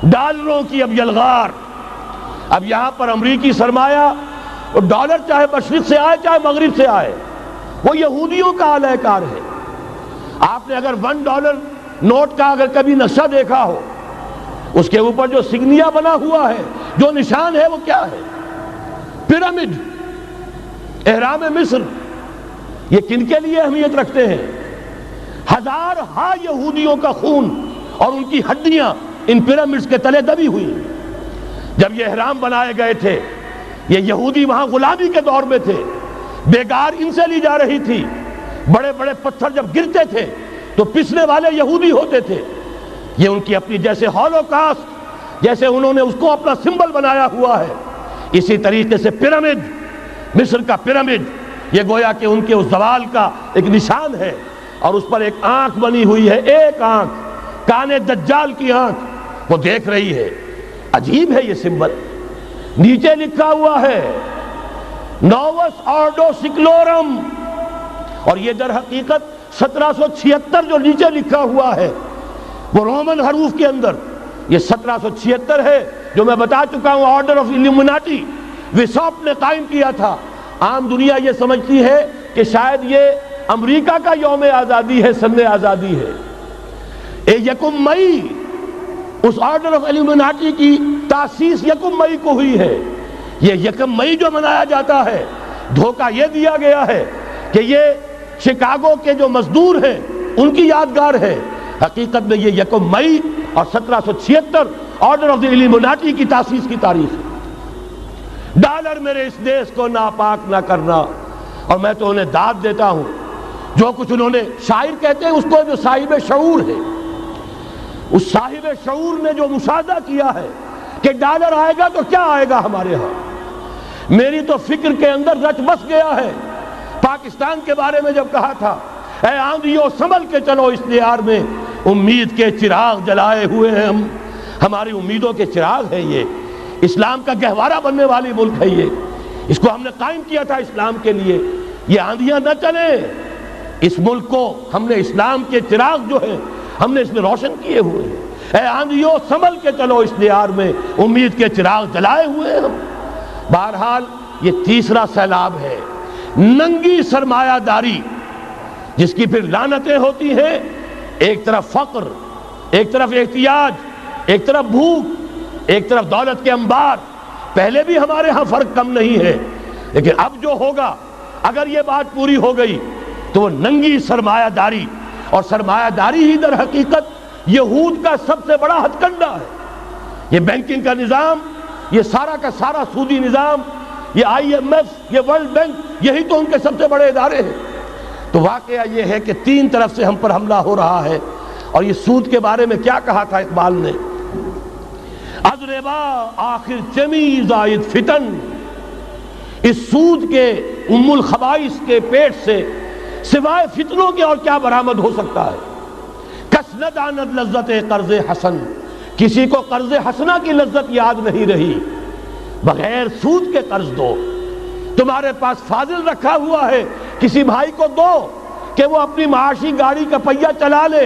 ڈالروں کی اب یلغار. اب یہاں پر امریکی سرمایہ اور ڈالر چاہے مشرق سے آئے چاہے مغرب سے آئے وہ یہودیوں کا اعلی کار ہے. آپ نے اگر $1 نوٹ کا اگر کبھی نقشہ دیکھا ہو، اس کے اوپر جو سگنیا بنا ہوا ہے، جو نشان ہے، وہ کیا ہے؟ پیرامڈ، احرام مصر. یہ کن کے لیے اہمیت رکھتے ہیں؟ ہزارہا یہودیوں کا خون اور ان کی ہڈیاں ان پیرامڈز کے تلے دبی ہوئی. جب یہ احرام بنائے گئے تھے، یہ یہودی وہاں غلامی کے دور میں تھے، بیگار ان سے لی جا رہی تھی. بڑے بڑے پتھر جب گرتے تھے تو پسنے والے یہودی ہوتے تھے. یہ ان کی اپنی جیسے ہولوکاسٹ، جیسے انہوں نے اس کو اپنا سمبل بنایا ہوا ہے، اسی طریقے سے پیرامڈ، مصر کا پیرامڈ، یہ گویا کہ ان کے اس زوال کا ایک نشان ہے. اور اس پر ایک آنکھ بنی ہوئی ہے، ایک آنکھ، کان دجال کی آنکھ، وہ دیکھ رہی ہے. عجیب ہے یہ سمبل. نیچے لکھا ہوا ہے نووس آرڈو سکلورم، اور یہ در حقیقت 1776 جو نیچے لکھا ہوا ہے وہ رومن حروف کے اندر یہ 1776 ہے، جو میں بتا چکا ہوں آرڈر آف الومناٹی وساپ نے قائم کیا تھا. عام دنیا یہ سمجھتی ہے کہ شاید یہ امریکہ کا یوم آزادی ہے، سن آزادی ہے. 1 مئی اس آرڈر آف الومناٹی کی تاسیس 1 مئی کو ہوئی ہے. یہ 1 مئی جو منایا جاتا ہے، دھوکہ یہ دیا گیا ہے کہ یہ شکاگو کے جو مزدور ہیں ان کی یادگار ہے. حقیقت میں یہ 1 مئی اور 1776 آرڈر آف دی الومناٹی کی تاسیس کی تاریخ ہے. ڈالر میرے اس دیش کو ناپاک نہ کرنا. اور میں تو انہیں داد دیتا ہوں، جو کچھ انہوں نے، شاعر کہتے ہیں اس کو جو صاحب شعور ہے، اس صاحب شعور نے جو مشاہدہ کیا ہے کہ ڈالر آئے گا تو کیا آئے گا ہمارے ہاں. میری تو فکر کے اندر رچ بس گیا ہے. پاکستان کے بارے میں جب کہا تھا اے آندھیوں سنبھل کے چلو اس دیار میں، امید کے چراغ جلائے ہوئے ہیں ہم. ہماری امیدوں کے چراغ ہے یہ. اسلام کا گہوارہ بننے والی ملک ہے یہ. اس کو ہم نے قائم کیا تھا اسلام کے لیے. یہ آندھیاں نہ چلیں. اس ملک کو ہم نے اسلام کے چراغ جو ہے ہم نے اس میں روشن کیے ہوئے ہیں. اے آندھیوں سنبھل کے چلو اس دیار میں، امید کے چراغ جلائے ہوئے ہیں ہم. بہرحال یہ تیسرا سیلاب ہے، ننگی سرمایہ داری، جس کی پھر لعنتیں ہوتی ہیں. ایک طرف فقر، ایک طرف احتیاج، ایک طرف بھوک، ایک طرف دولت کے انبار. پہلے بھی ہمارے ہاں فرق کم نہیں ہے، لیکن اب جو ہوگا اگر یہ بات پوری ہو گئی تو وہ ننگی سرمایہ داری. اور سرمایہ داری ہی در حقیقت یہود کا سب سے بڑا ہتھ کنڈا ہے. یہ بینکنگ کا نظام، یہ سارا کا سارا سودی نظام، یہ IMF، یہ ورلڈ بینک، یہی تو ان کے سب سے بڑے ادارے ہیں. تو واقعہ یہ ہے کہ 3 طرف سے ہم پر حملہ ہو رہا ہے. اور یہ سود کے بارے میں کیا کہا تھا اقبال نے؟ از ربا آخر چمی زائد فتن. اس سود کے ام الخبائث کے پیٹ سے سوائے فتنوں کے اور کیا برآمد ہو سکتا ہے؟ کس نہ داند لذت قرض حسن. کسی کو قرض حسنہ کی لذت یاد نہیں رہی. بغیر سود کے قرض دو. تمہارے پاس فاضل رکھا ہوا ہے، کسی بھائی کو دو کہ وہ اپنی معاشی گاڑی کا پہیہ چلا لے،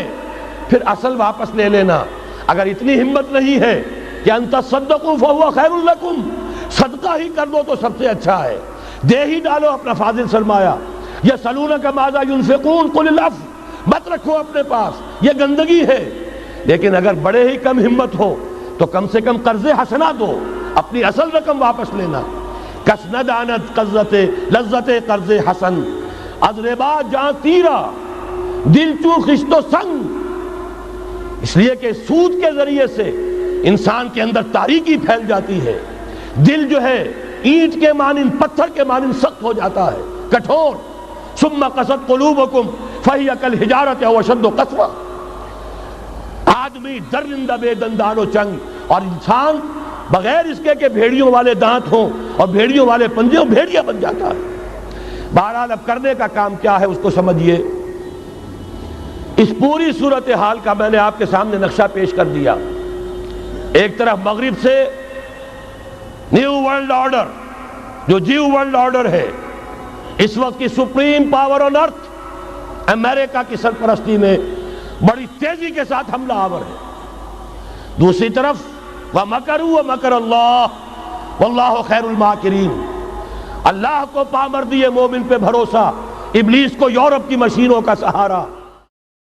پھر اصل واپس لے لینا. اگر اتنی ہمت نہیں ہے کہ ان تصدقوا فهو خیر لکم، صدقہ ہی کر دو تو سب سے اچھا ہے. دے ہی ڈالو اپنا فاضل سرمایہ. یسألونک ماذا ينفقون قل العفو، مت رکھو اپنے پاس، یہ گندگی ہے. لیکن اگر بڑے ہی کم ہمت ہو تو کم سے کم قرض حسنہ دو، اپنی اصل رقم واپس لینا. کس نہ دانت لذت قرض حسن. از ربا جاں تیرا دل چو خشت و سنگ. اس لیے کہ سود کے ذریعے سے انسان کے اندر تاریکی پھیل جاتی ہے. دل جو ہے اینٹ کے مانند، پتھر کے مانند سخت ہو جاتا ہے، کٹھور. ثم قست قلوبکم فہی کالحجارۃ او اشد قسوہ. آدمی درندہ بے دندان و چنگ، اور انسان بغیر اس کے کہ بھیڑیوں والے دانت ہوں اور بھیڑیوں والے پنجے ہوں، بھیڑیا بن جاتا ہے. بہرحال اب کرنے کا کام کیا ہے اس کو سمجھیے. اس پوری صورتحال کا میں نے آپ کے سامنے نقشہ پیش کر دیا. ایک طرف مغرب سے نیو ورلڈ آرڈر، جو جیو ورلڈ آرڈر ہے، اس وقت کی سپریم پاور آن ارتھ، امریکہ کی سرپرستی میں بڑی تیزی کے ساتھ حملہ آور ہے. دوسری طرف وَمَكَرُوا وَمَكَرَ اللَّهُ وَاللَّهُ خَيْرُ الْمَاكِرِينَ۔ اللہ کو پامردی مومن پہ بھروسہ، ابلیس کو یورپ کی مشینوں کا سہارا۔